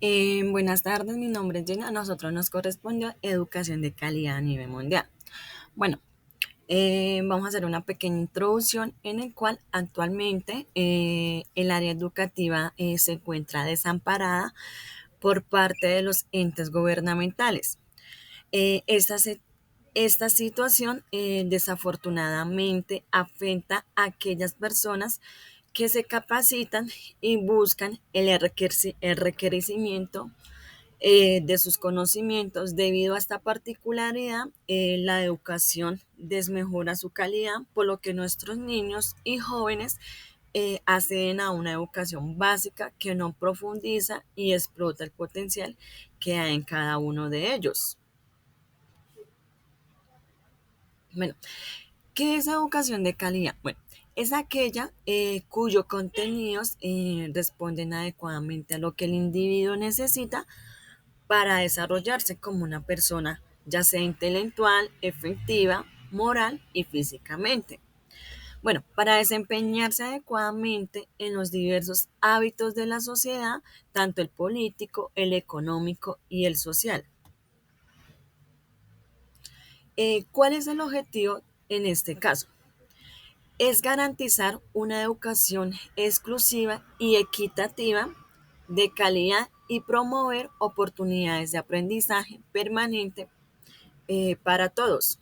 Buenas tardes, mi nombre es Gina. A nosotros nos correspondió educación de calidad a nivel mundial. Bueno, vamos a hacer una pequeña introducción en el cual actualmente el área educativa se encuentra desamparada por parte de los entes gubernamentales. Eh, esta, se- esta situación desafortunadamente afecta a aquellas personas que se capacitan y buscan el requerimiento de sus conocimientos. Debido a esta particularidad, la educación desmejora su calidad, por lo que nuestros niños y jóvenes acceden a una educación básica que no profundiza y explota el potencial que hay en cada uno de ellos. Bueno, ¿qué es educación de calidad? Bueno, es aquella cuyos contenidos responden adecuadamente a lo que el individuo necesita para desarrollarse como una persona, ya sea intelectual, efectiva, moral y físicamente. Bueno, para desempeñarse adecuadamente en los diversos hábitos de la sociedad, tanto el político, el económico y el social. ¿Cuál es el objetivo en este caso? Es garantizar una educación exclusiva y equitativa de calidad y promover oportunidades de aprendizaje permanente para todos.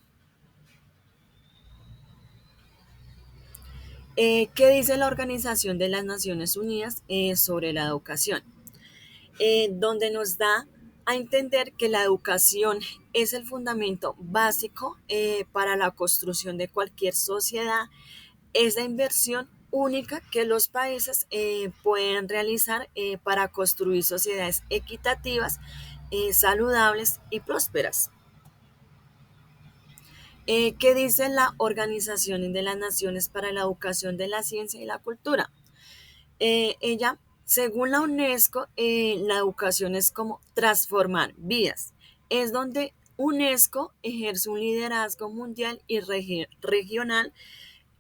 ¿Qué dice la Organización de las Naciones Unidas sobre la educación? Donde nos da a entender que la educación es el fundamento básico para la construcción de cualquier sociedad, es la inversión única que los países pueden realizar para construir sociedades equitativas, saludables y prósperas. ¿Qué dice la Organización de las Naciones para la Educación de la Ciencia y la Cultura? Ella, según la UNESCO, la educación es como transformar vidas. Es donde UNESCO ejerce un liderazgo mundial y regional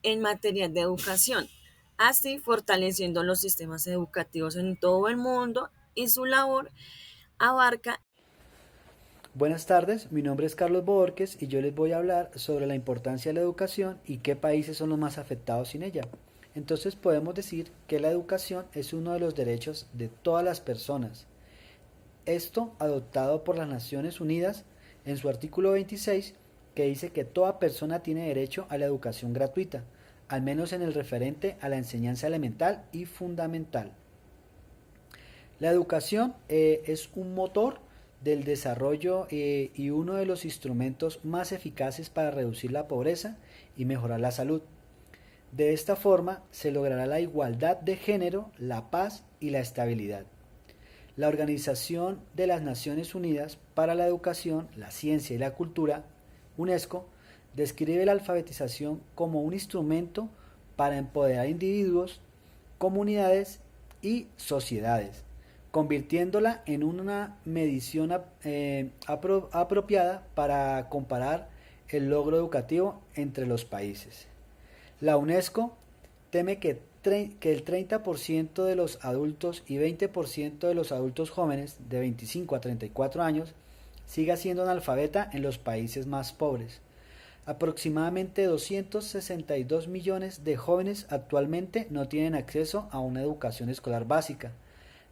en materia de educación, así fortaleciendo los sistemas educativos en todo el mundo y su labor abarca. Buenas tardes, mi nombre es Carlos Borges y yo les voy a hablar sobre la importancia de la educación y qué países son los más afectados sin ella. Entonces podemos decir que la educación es uno de los derechos de todas las personas. Esto adoptado por las Naciones Unidas en su artículo 26, que dice que toda persona tiene derecho a la educación gratuita, al menos en el referente a la enseñanza elemental y fundamental. La educación es un motor del desarrollo y uno de los instrumentos más eficaces para reducir la pobreza y mejorar la salud. De esta forma se logrará la igualdad de género, la paz y la estabilidad. La Organización de las Naciones Unidas para la Educación, la Ciencia y la Cultura, UNESCO, describe la alfabetización como un instrumento para empoderar individuos, comunidades y sociedades, convirtiéndola en una medición apropiada para comparar el logro educativo entre los países. La UNESCO teme que el 30% de los adultos y 20% de los adultos jóvenes de 25 a 34 años siga siendo analfabeta en los países más pobres. Aproximadamente 262 millones de jóvenes actualmente no tienen acceso a una educación escolar básica.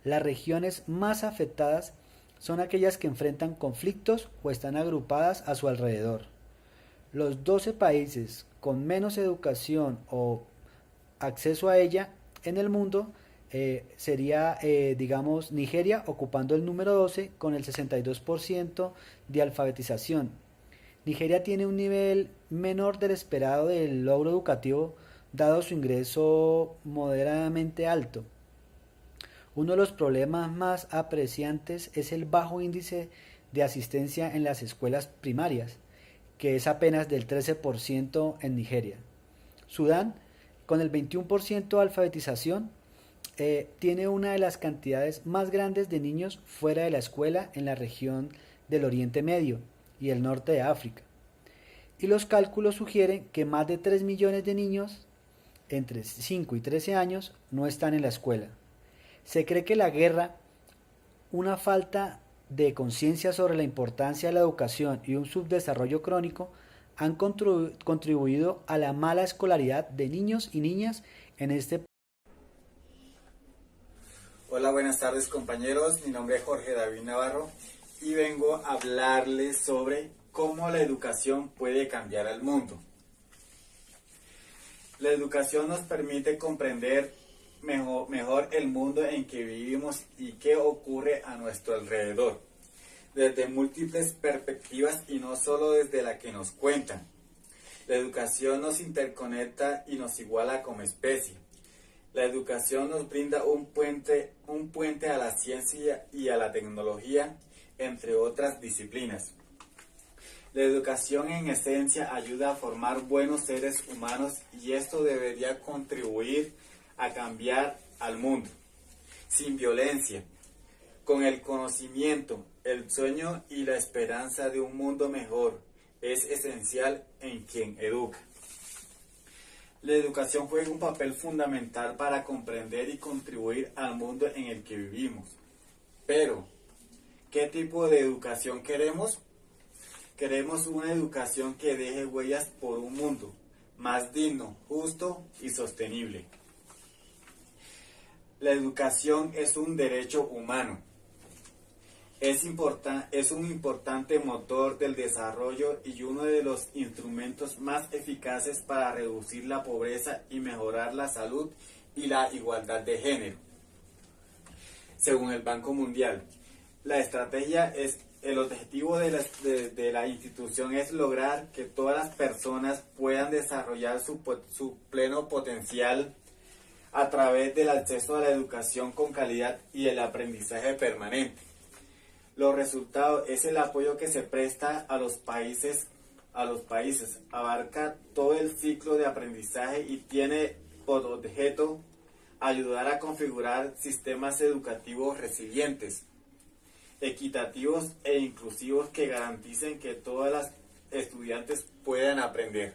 Las regiones más afectadas son aquellas que enfrentan conflictos o están agrupadas a su alrededor. Los 12 países con menos educación o acceso a ella en el mundo sería, digamos, Nigeria ocupando el número 12 con el 62% de alfabetización. Nigeria tiene un nivel menor del esperado del logro educativo dado su ingreso moderadamente alto. Uno de los problemas más apreciantes es el bajo índice de asistencia en las escuelas primarias, que es apenas del 13% en Nigeria. Sudán, con el 21% de alfabetización, tiene una de las cantidades más grandes de niños fuera de la escuela en la región del Oriente Medio y el norte de África. Y los cálculos sugieren que más de 3 millones de niños entre 5 y 13 años no están en la escuela. Se cree que la guerra una falta de conciencia sobre la importancia de la educación y un subdesarrollo crónico han contribuido a la mala escolaridad de niños y niñas en este país. Hola, buenas tardes compañeros, mi nombre es Jorge David Navarro y vengo a hablarles sobre cómo la educación puede cambiar al mundo. La educación nos permite comprender mejor el mundo en que vivimos y qué ocurre a nuestro alrededor, desde múltiples perspectivas y no solo desde la que nos cuentan. La educación nos interconecta y nos iguala como especie. La educación nos brinda un puente a la ciencia y a la tecnología, entre otras disciplinas. La educación en esencia ayuda a formar buenos seres humanos y esto debería contribuir a cambiar al mundo, sin violencia, con el conocimiento, el sueño y la esperanza de un mundo mejor. Es esencial en quien educa. La educación juega un papel fundamental para comprender y contribuir al mundo en el que vivimos. Pero, ¿qué tipo de educación queremos? Queremos una educación que deje huellas por un mundo más digno, justo y sostenible. La educación es un derecho humano. Es un importante motor del desarrollo y uno de los instrumentos más eficaces para reducir la pobreza y mejorar la salud y la igualdad de género. Según el Banco Mundial, el objetivo de la institución es lograr que todas las personas puedan desarrollar su pleno potencial a través del acceso a la educación con calidad y el aprendizaje permanente. Los resultados es el apoyo que se presta a los países, abarca todo el ciclo de aprendizaje y tiene por objeto ayudar a configurar sistemas educativos resilientes, equitativos e inclusivos que garanticen que todas las estudiantes puedan aprender.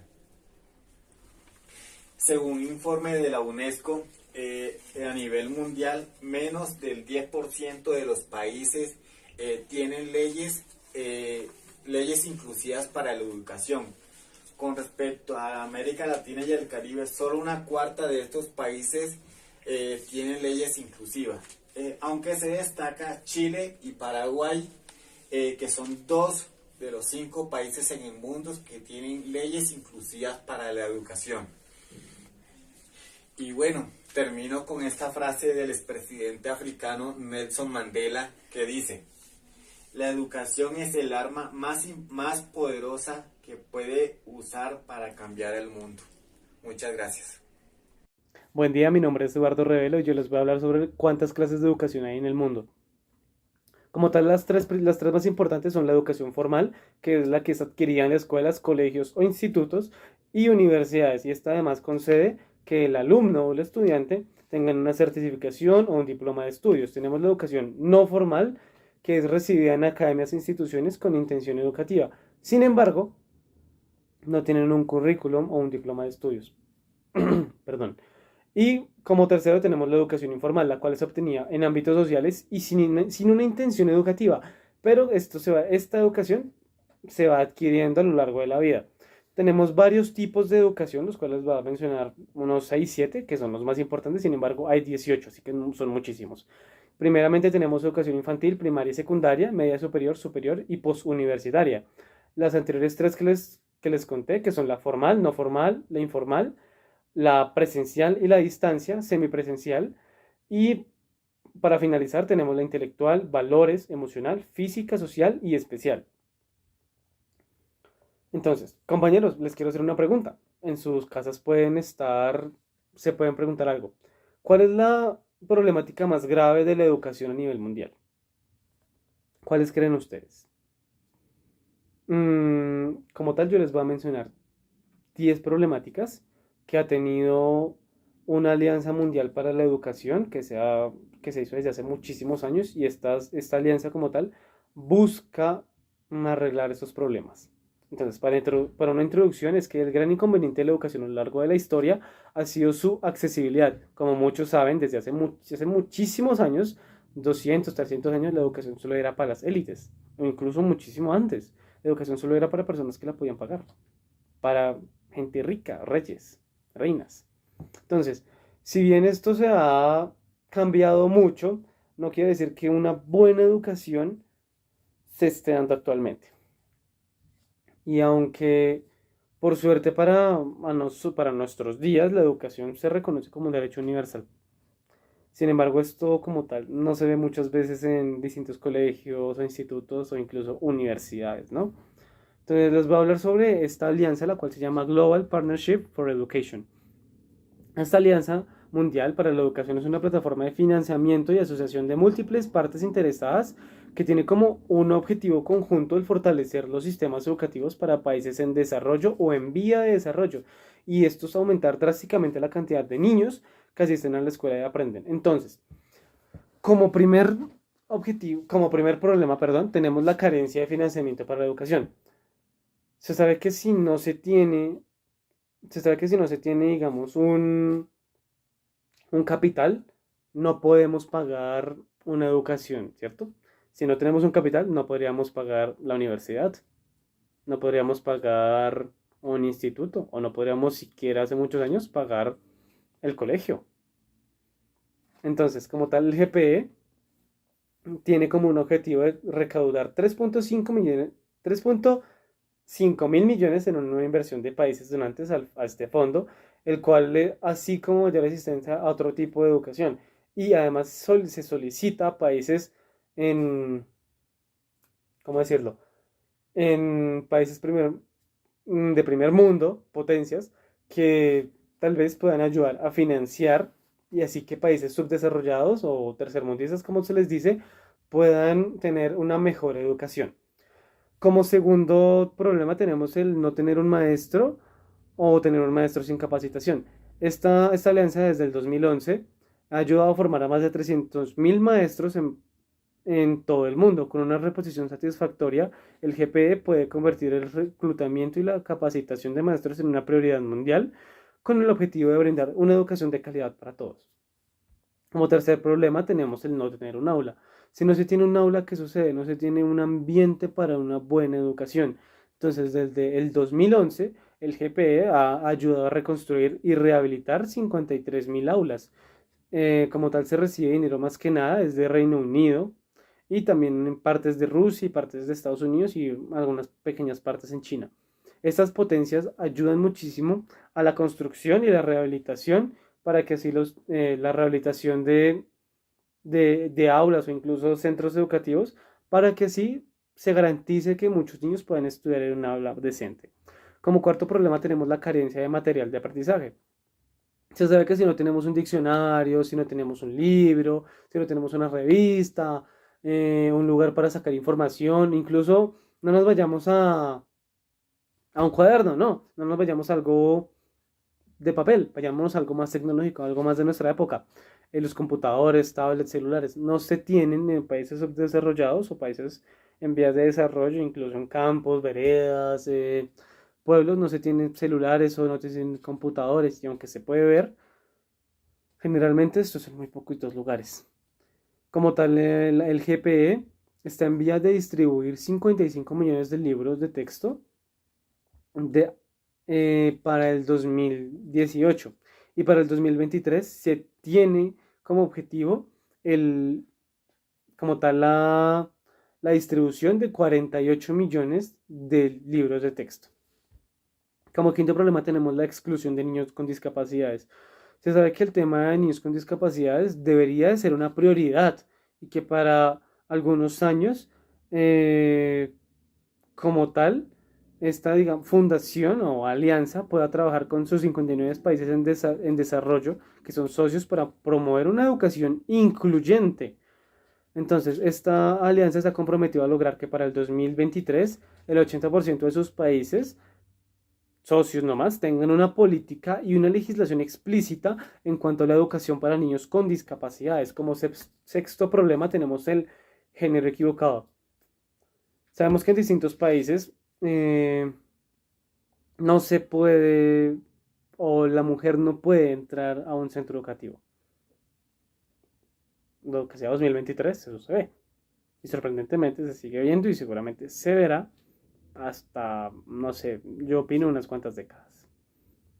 Según un informe de la UNESCO, a nivel mundial, menos del 10% de los países tienen leyes inclusivas para la educación. Con respecto a América Latina y el Caribe, solo una cuarta de estos países tienen leyes inclusivas. Aunque se destaca Chile y Paraguay, que son 2 de los 5 países en el mundo que tienen leyes inclusivas para la educación. Y bueno, termino con esta frase del expresidente africano Nelson Mandela que dice: la educación es el arma más poderosa que puede usar para cambiar el mundo. Muchas gracias. Buen día, mi nombre es Eduardo Revelo y yo les voy a hablar sobre cuántas clases de educación hay en el mundo. Como tal, las tres más importantes son la educación formal, que es la que se adquiría en las escuelas, colegios o institutos, y universidades, y esta además concede que el alumno o el estudiante tengan una certificación o un diploma de estudios. Tenemos la educación no formal, que es recibida en academias e instituciones con intención educativa. Sin embargo, no tienen un currículum o un diploma de estudios. Perdón. Y como tercero tenemos la educación informal, la cual se obtenía en ámbitos sociales y sin una intención educativa. Pero esta educación se va adquiriendo a lo largo de la vida. Tenemos varios tipos de educación, los cuales voy a mencionar unos 6, 7, que son los más importantes. Sin embargo, hay 18, así que son muchísimos. Primeramente tenemos educación infantil, primaria y secundaria, media superior, superior y posuniversitaria. Las anteriores tres que les conté, que son la formal, no formal, la informal, la presencial y la distancia, semipresencial. Y para finalizar tenemos la intelectual, valores, emocional, física, social y especial. Entonces, compañeros, les quiero hacer una pregunta. En sus casas se pueden preguntar algo. ¿Cuál es la problemática más grave de la educación a nivel mundial? ¿Cuáles creen ustedes? Como tal, yo les voy a mencionar 10 problemáticas que ha tenido una alianza mundial para la educación que se hizo desde hace muchísimos años, y esta alianza como tal busca arreglar esos problemas. Entonces, para una introducción, es que el gran inconveniente de la educación a lo largo de la historia ha sido su accesibilidad. Como muchos saben, desde hace muchísimos años 200, 300 años la educación solo era para las élites, o incluso muchísimo antes. La educación solo era para personas que la podían pagar, para gente rica, reyes, reinas. Entonces, si bien esto se ha cambiado mucho, no quiere decir que una buena educación se esté dando actualmente. Y aunque, por suerte para nuestros días, la educación se reconoce como un derecho universal. Sin embargo, esto como tal no se ve muchas veces en distintos colegios o institutos o incluso universidades, ¿no? Entonces les voy a hablar sobre esta alianza, la cual se llama Global Partnership for Education. Esta alianza mundial para la educación es una plataforma de financiamiento y asociación de múltiples partes interesadas que tiene como un objetivo conjunto el fortalecer los sistemas educativos para países en desarrollo o en vía de desarrollo. Y esto es aumentar drásticamente la cantidad de niños que asisten a la escuela y aprenden. Entonces, como primer objetivo, como primer problema, perdón, tenemos la carencia de financiamiento para la educación. Se sabe que si no se tiene, se sabe que si no se tiene, digamos, un capital, no podemos pagar una educación, ¿cierto? Si no tenemos un capital, no podríamos pagar la universidad, no podríamos pagar un instituto, o no podríamos siquiera hace muchos años pagar el colegio. Entonces, como tal, el GPE tiene como un objetivo de recaudar 3.5 millones, 3.5 mil millones en una nueva inversión de países donantes a este fondo, el cual, así como ya la asistencia a otro tipo de educación. Y además se solicita a países en, ¿cómo decirlo? En países de primer mundo, potencias, que tal vez puedan ayudar a financiar y así que países subdesarrollados o tercermundistas, como se les dice, puedan tener una mejor educación. Como segundo problema tenemos el no tener un maestro o tener un maestro sin capacitación. Esta alianza desde el 2011 ha ayudado a formar a más de 300.000 maestros en todo el mundo. Con una reposición satisfactoria, el GPE puede convertir el reclutamiento y la capacitación de maestros en una prioridad mundial con el objetivo de brindar una educación de calidad para todos. Como tercer problema tenemos el no tener un aula. Si no se tiene un aula, ¿qué sucede? No se tiene un ambiente para una buena educación. Entonces, desde el 2011, el GPE ha ayudado a reconstruir y rehabilitar 53.000 aulas. Como tal, se recibe dinero más que nada desde Reino Unido y también en partes de Rusia y partes de Estados Unidos y algunas pequeñas partes en China. Estas potencias ayudan muchísimo a la construcción y la rehabilitación para que así la rehabilitación de aulas o incluso centros educativos, para que así se garantice que muchos niños puedan estudiar en un aula decente. Como cuarto problema tenemos la carencia de material de aprendizaje. Se sabe que si no tenemos un diccionario, si no tenemos un libro, si no tenemos una revista, un lugar para sacar información, incluso no nos vayamos a un cuaderno, no nos vayamos a algo de papel, vayámonos a algo más tecnológico, algo más de nuestra época. Los computadores, tablets, celulares no se tienen en países subdesarrollados o países en vías de desarrollo, incluso en campos, veredas, pueblos, no se tienen celulares o no se tienen computadores, y aunque se puede ver, generalmente esto es en muy poquitos lugares. Como tal, el GPE está en vías de distribuir 55 millones de libros de texto de, para el 2018 y para el 2023 se tiene como objetivo el, como tal la distribución de 48 millones de libros de texto. Como quinto problema tenemos la exclusión de niños con discapacidades. Se sabe que el tema de niños con discapacidades debería de ser una prioridad y que para algunos años, como tal, esta digamos, fundación o alianza pueda trabajar con sus 59 países en desarrollo, que son socios para promover una educación incluyente. Entonces, esta alianza está comprometida a lograr que para el 2023 el 80% de sus países socios nomás tengan una política y una legislación explícita en cuanto a la educación para niños con discapacidades. Como sexto problema tenemos el género equivocado. Sabemos que en distintos países no se puede o la mujer no puede entrar a un centro educativo. lo que sea 2023, eso se ve. Y sorprendentemente se sigue viendo y seguramente se verá hasta, no sé, yo opino unas cuantas décadas.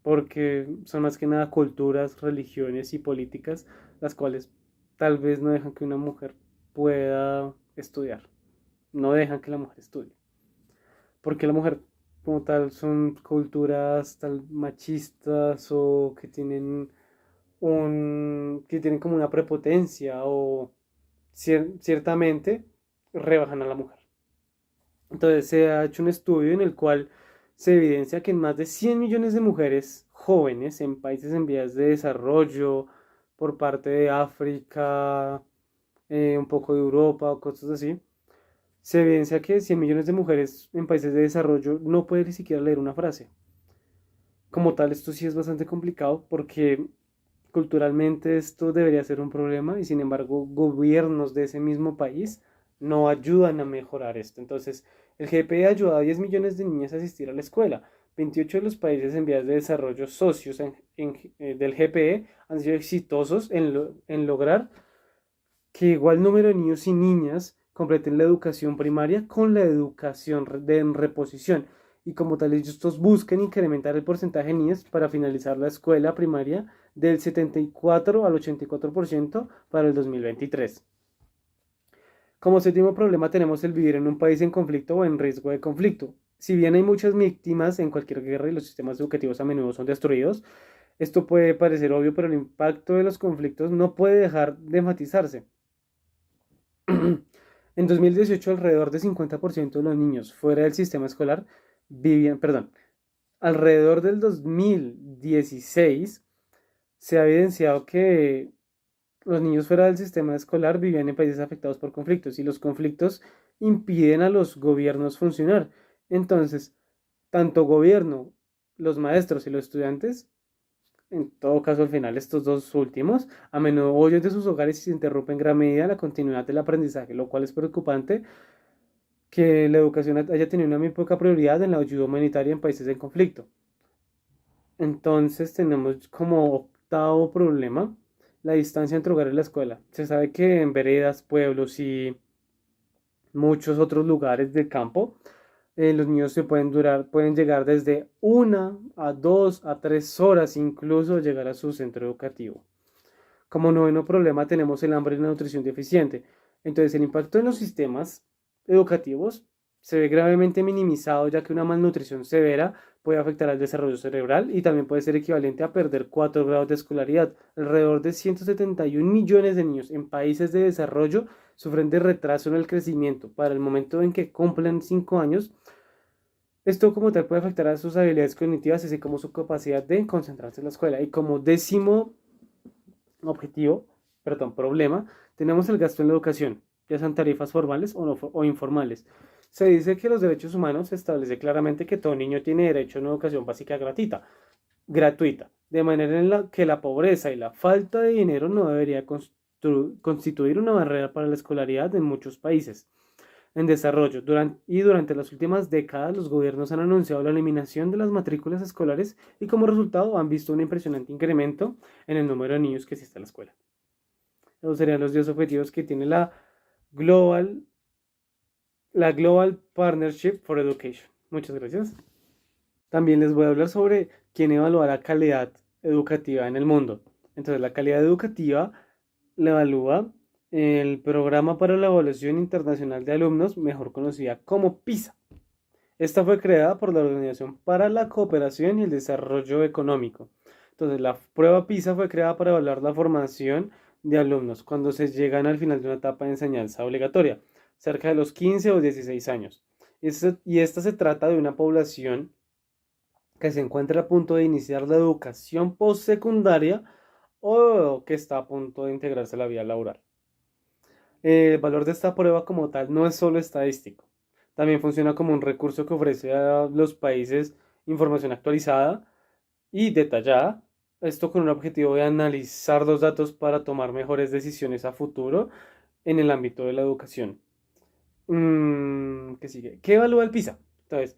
Porque son más que nada culturas, religiones y políticas las cuales tal vez no dejan que una mujer pueda estudiar. No dejan que la mujer estudie. Porque la mujer como tal son culturas tal machistas o que tienen que tienen como una prepotencia o ciertamente rebajan a la mujer. Entonces se ha hecho un estudio en el cual se evidencia que en más de 100 millones de mujeres jóvenes en países en vías de desarrollo, por parte de África, un poco de Europa o cosas así, se evidencia que 100 millones de mujeres en países de desarrollo no pueden ni siquiera leer una frase. Como tal, esto sí es bastante complicado porque culturalmente esto debería ser un problema y sin embargo gobiernos de ese mismo país no ayudan a mejorar esto. Entonces, el GPE ayuda a 10 millones de niñas a asistir a la escuela. 28 de los países en vías de desarrollo socios del GPE han sido exitosos en lograr que igual número de niños y niñas completen la educación primaria con la educación en reposición y como tal estos buscan incrementar el porcentaje de niñas para finalizar la escuela primaria del 74 al 84% para el 2023. Como séptimo problema tenemos el vivir en un país en conflicto o en riesgo de conflicto. Si bien hay muchas víctimas en cualquier guerra y los sistemas educativos a menudo son destruidos, esto puede parecer obvio, pero el impacto de los conflictos no puede dejar de enfatizarse. En 2018, alrededor de 50% de los niños fuera del sistema escolar vivían, perdón, alrededor del 2016 se ha evidenciado que los niños fuera del sistema escolar vivían en países afectados por conflictos y los conflictos impiden a los gobiernos funcionar. Entonces, tanto gobierno, los maestros y los estudiantes en todo caso, al final, estos dos últimos a menudo huyen de sus hogares y se interrumpe en gran medida la continuidad del aprendizaje, lo cual es preocupante que la educación haya tenido una muy poca prioridad en la ayuda humanitaria en países en conflicto. Entonces, tenemos como octavo problema la distancia entre hogar y la escuela. Se sabe que en veredas, pueblos y muchos otros lugares del campo, los niños pueden llegar desde 1 a 2 a 3 horas, incluso llegar a su centro educativo. Como noveno problema tenemos el hambre y la nutrición deficiente. Entonces el impacto en los sistemas educativos se ve gravemente minimizado ya que una malnutrición severa puede afectar al desarrollo cerebral y también puede ser equivalente a perder 4 grados de escolaridad. Alrededor de 171 millones de niños en países de desarrollo sufren de retraso en el crecimiento. Para el momento en que cumplen 5 años, esto como tal puede afectar a sus habilidades cognitivas así como su capacidad de concentrarse en la escuela. Y como décimo problema, tenemos el gasto en la educación, ya sean tarifas formales o informales. Se dice que los derechos humanos establece claramente que todo niño tiene derecho a una educación básica gratuita, de manera en la que la pobreza y la falta de dinero no debería constituir una barrera para la escolaridad en muchos países en desarrollo. Durante las últimas décadas, los gobiernos han anunciado la eliminación de las matrículas escolares y como resultado han visto un impresionante incremento en el número de niños que asisten a la escuela. Esos serían los 10 objetivos que tiene Global, la Global Partnership for Education. Muchas gracias. También les voy a hablar sobre quién evalúa la calidad educativa en el mundo. Entonces, la calidad educativa la evalúa el Programa para la Evaluación Internacional de Alumnos, mejor conocida como PISA. Esta fue creada por la Organización para la Cooperación y el Desarrollo Económico. Entonces, la prueba PISA fue creada para evaluar la formación de alumnos cuando se llegan al final de una etapa de enseñanza obligatoria, cerca de los 15 o 16 años. Y esta se trata de una población que se encuentra a punto de iniciar la educación postsecundaria o que está a punto de integrarse a la vida laboral. El valor de esta prueba como tal no es solo estadístico, también funciona como un recurso que ofrece a los países información actualizada y detallada, esto con un objetivo de analizar los datos para tomar mejores decisiones a futuro en el ámbito de la educación. ¿Qué sigue? ¿Qué evalúa el PISA? Entonces,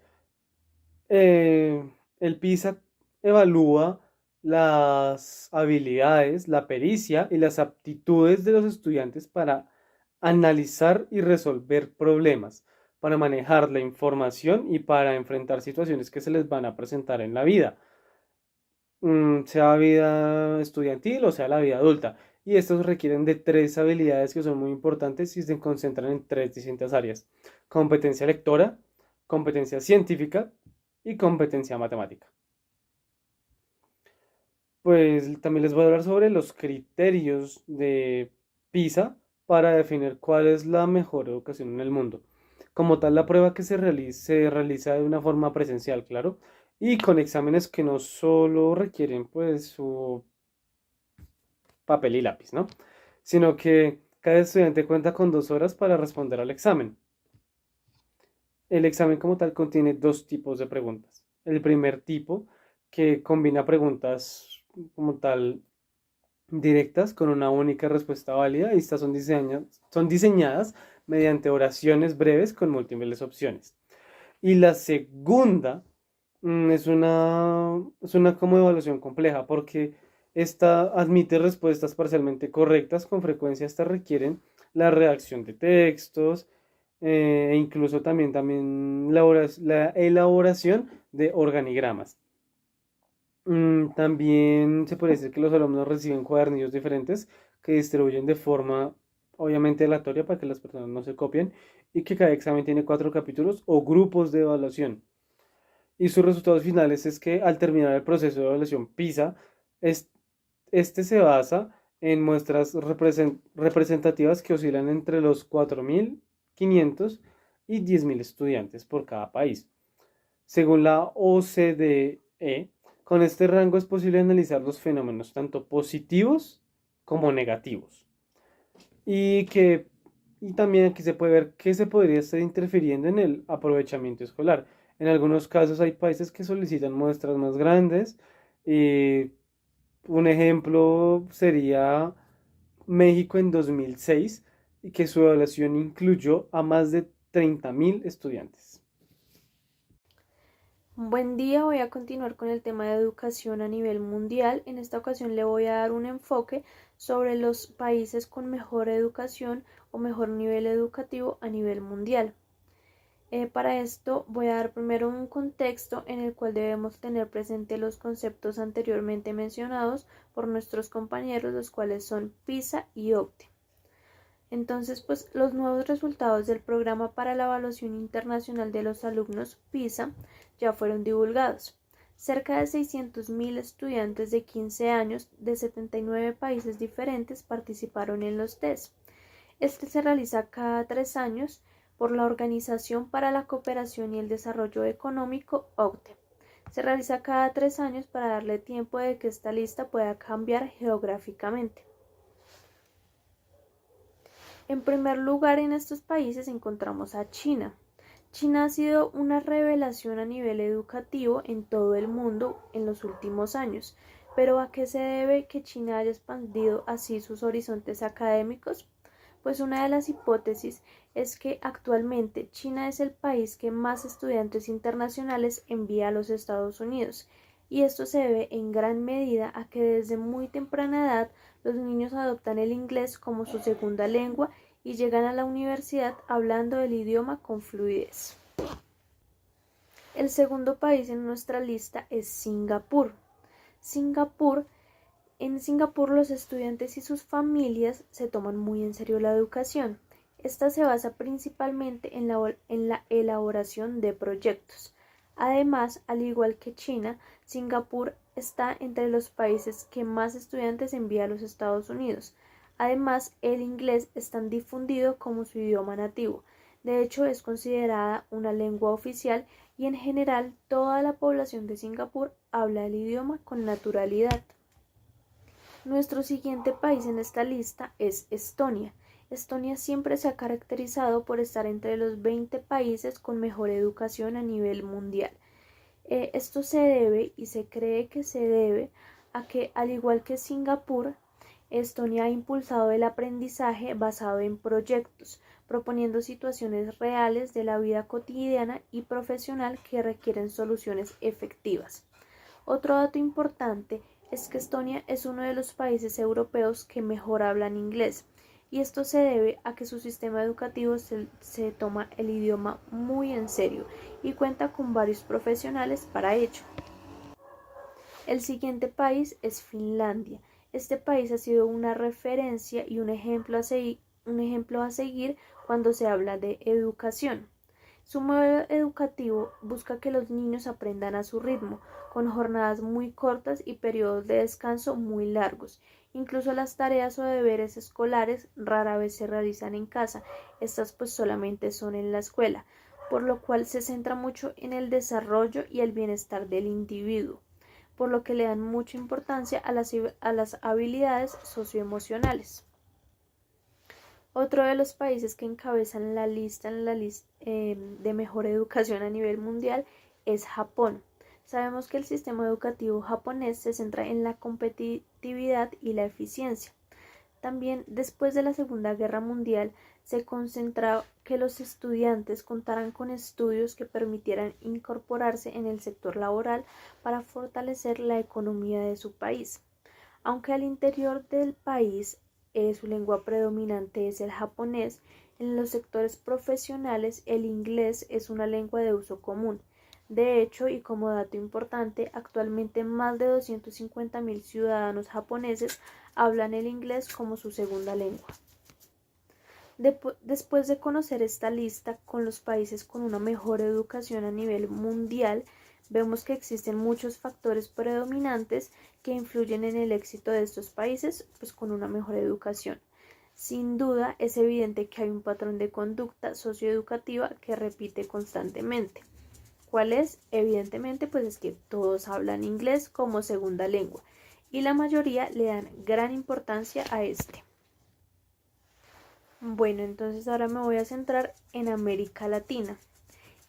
el PISA evalúa las habilidades, la pericia y las aptitudes de los estudiantes para analizar y resolver problemas, para manejar la información y para enfrentar situaciones que se les van a presentar en la vida, sea vida estudiantil o sea la vida adulta. Y estos requieren de tres habilidades que son muy importantes y se concentran en tres distintas áreas: competencia lectora, competencia científica y competencia matemática. Pues también les voy a hablar sobre los criterios de PISA para definir cuál es la mejor educación en el mundo. Como tal, la prueba que se realiza de una forma presencial, claro, y con exámenes que no solo requieren pues su papel y lápiz, ¿no? Sino que cada estudiante cuenta con 2 horas para responder al examen. El examen como tal contiene dos tipos de preguntas. El primer tipo, que combina preguntas como tal directas con una única respuesta válida, y estas son diseñadas mediante oraciones breves con múltiples opciones. Y la segunda es una como evaluación compleja porque esta admite respuestas parcialmente correctas. Con frecuencia estas requieren la redacción de textos e incluso también la elaboración de organigramas. También se puede decir que los alumnos reciben cuadernillos diferentes que distribuyen de forma obviamente aleatoria para que las personas no se copien, y que cada examen tiene 4 capítulos o grupos de evaluación. Y sus resultados finales es que al terminar el proceso de evaluación PISA, es- este se basa en muestras representativas que oscilan entre los 4.500 y 10.000 estudiantes por cada país. Según la OCDE, con este rango es posible analizar los fenómenos tanto positivos como negativos. Y que y también aquí se puede ver que se podría estar interfiriendo en el aprovechamiento escolar. En algunos casos hay países que solicitan muestras más grandes. Y un ejemplo sería México en 2006, y que su evaluación incluyó a más de 30.000 estudiantes. Buen día, voy a continuar con el tema de educación a nivel mundial. En esta ocasión le voy a dar un enfoque sobre los países con mejor educación o mejor nivel educativo a nivel mundial. Para esto voy a dar primero un contexto en el cual debemos tener presente los conceptos anteriormente mencionados por nuestros compañeros, los cuales son PISA y OCDE. Entonces, pues los nuevos resultados del Programa para la Evaluación Internacional de los Alumnos PISA ya fueron divulgados. Cerca de 600.000 estudiantes de 15 años de 79 países diferentes participaron en los test. Este se realiza cada 3 años por la Organización para la Cooperación y el Desarrollo Económico, OCDE. Se realiza cada 3 años para darle tiempo de que esta lista pueda cambiar geográficamente. En primer lugar, en estos países encontramos a China. China ha sido una revelación a nivel educativo en todo el mundo en los últimos años. ¿Pero a qué se debe que China haya expandido así sus horizontes académicos? Pues una de las hipótesis es que actualmente China es el país que más estudiantes internacionales envía a los Estados Unidos, y esto se debe en gran medida a que desde muy temprana edad los niños adoptan el inglés como su segunda lengua y llegan a la universidad hablando el idioma con fluidez. El segundo país en nuestra lista es Singapur. En Singapur los estudiantes y sus familias se toman muy en serio la educación. Esta se basa principalmente en la elaboración de proyectos. Además, al igual que China, Singapur está entre los países que más estudiantes envía a los Estados Unidos. Además, el inglés es tan difundido como su idioma nativo. De hecho, es considerada una lengua oficial y en general toda la población de Singapur habla el idioma con naturalidad. Nuestro siguiente país en esta lista es Estonia. Estonia siempre se ha caracterizado por estar entre los 20 países con mejor educación a nivel mundial. Esto se debe y se cree que se debe a que, al igual que Singapur, Estonia ha impulsado el aprendizaje basado en proyectos, proponiendo situaciones reales de la vida cotidiana y profesional que requieren soluciones efectivas. Otro dato importante es que Estonia es uno de los países europeos que mejor hablan inglés, y esto se debe a que su sistema educativo se toma el idioma muy en serio y cuenta con varios profesionales para ello. El siguiente país es Finlandia. Este país ha sido una referencia y un ejemplo a seguir cuando se habla de educación. Su modelo educativo busca que los niños aprendan a su ritmo, con jornadas muy cortas y periodos de descanso muy largos. Incluso las tareas o deberes escolares rara vez se realizan en casa, estas pues solamente son en la escuela, por lo cual se centra mucho en el desarrollo y el bienestar del individuo, por lo que le dan mucha importancia a las habilidades socioemocionales. Otro de los países que encabezan la lista de mejor educación a nivel mundial es Japón. Sabemos que el sistema educativo japonés se centra en la competitividad y la eficiencia. También después de la Segunda Guerra Mundial se concentró que los estudiantes contaran con estudios que permitieran incorporarse en el sector laboral para fortalecer la economía de su país. Aunque al interior del país su lengua predominante es el japonés, en los sectores profesionales el inglés es una lengua de uso común. De hecho, y como dato importante, actualmente más de 250.000 ciudadanos japoneses hablan el inglés como su segunda lengua. Después de conocer esta lista con los países con una mejor educación a nivel mundial, vemos que existen muchos factores predominantes que influyen en el éxito de estos países, pues con una mejor educación. Sin duda, es evidente que hay un patrón de conducta socioeducativa que repite constantemente. ¿Cuál es? Evidentemente, pues es que todos hablan inglés como segunda lengua y la mayoría le dan gran importancia a este. Bueno, entonces ahora me voy a centrar en América Latina.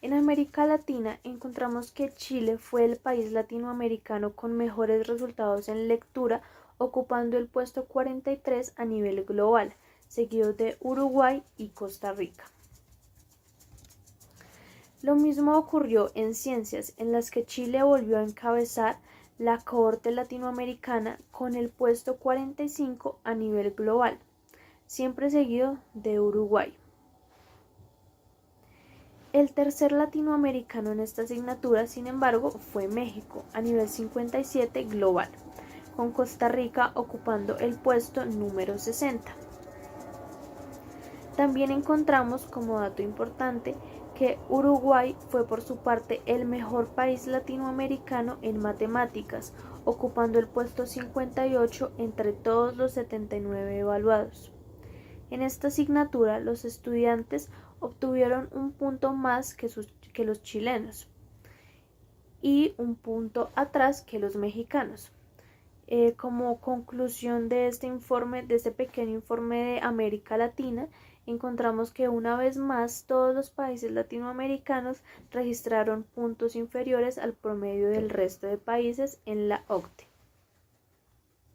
En América Latina encontramos que Chile fue el país latinoamericano con mejores resultados en lectura, ocupando el puesto 43 a nivel global, seguido de Uruguay y Costa Rica. Lo mismo ocurrió en ciencias, en las que Chile volvió a encabezar la cohorte latinoamericana con el puesto 45 a nivel global, siempre seguido de Uruguay. El tercer latinoamericano en esta asignatura, sin embargo, fue México, a nivel 57 global, con Costa Rica ocupando el puesto número 60. También encontramos como dato importante que Uruguay fue por su parte el mejor país latinoamericano en matemáticas, ocupando el puesto 58 entre todos los 79 evaluados. En esta asignatura los estudiantes obtuvieron un punto más que los chilenos y un punto atrás que los mexicanos. Como conclusión de este pequeño informe de América Latina, encontramos que una vez más todos los países latinoamericanos registraron puntos inferiores al promedio del resto de países en la OCDE.